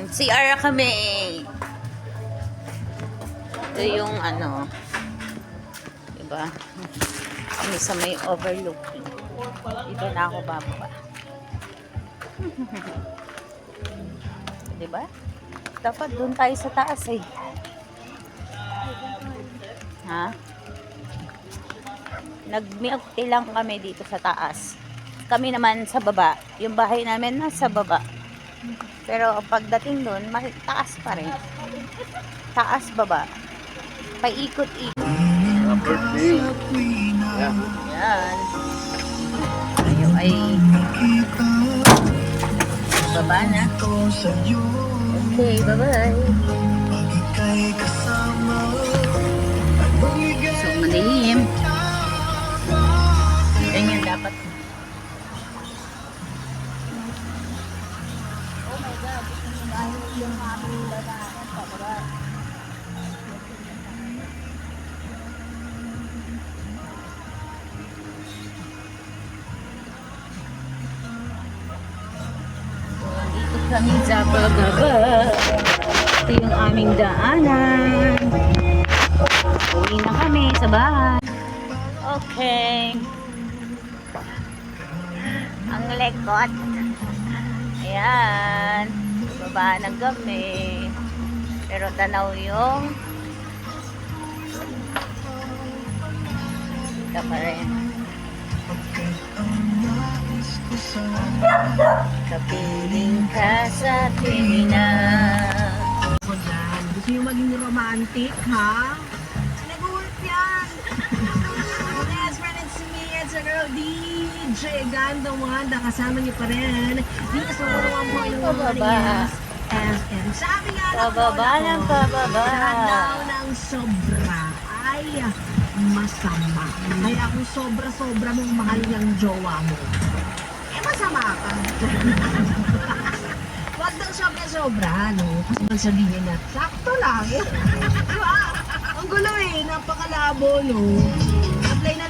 CR kami. Ito yung ano, diba? Kami sa may overlooking. Dito na ako bababa. Diba? Dapat doon tayo sa taas eh. Ha? Nag-milk tea lang kami dito sa taas. Kami naman sa baba. Yung bahay namin nasa baba. Pero pagdating doon, taas pa rin. Taas, baba. Paikot-ikot. Birthday. Yeah. Yan. Tayo ay baba na. Okay, bye-bye. So, madilim. Ganyan dapat. Oh my God. Yung aming lalaki pa, baba. Dito kami sa bababa. Ito yung aming daanan. Uwi na kami sa bahay. Okay. Ang lekot. Ayan. Baba na kami. Pero tanaw yung kita pa rin. Kapiling ka sa tinginan. Gusto nyo maging romantic, ha? Nag-work yan! Yes, friend, it's me, it's a girl, DJ Ganda Wanda. Kasama niyo pa rin. Dito sa 101.1 FM. Sabi nga ng Pababa lola ng ko, pababa. lahat daw ng sobra ay masama. Kaya kung sobra-sobra mong mahal niyang jowa mo, eh masama ka. Wag daw sobra-sobra, no? Kasi man sabihin na, sakto lang. Diba? Ang gulo eh, napakalabo, no? Apply na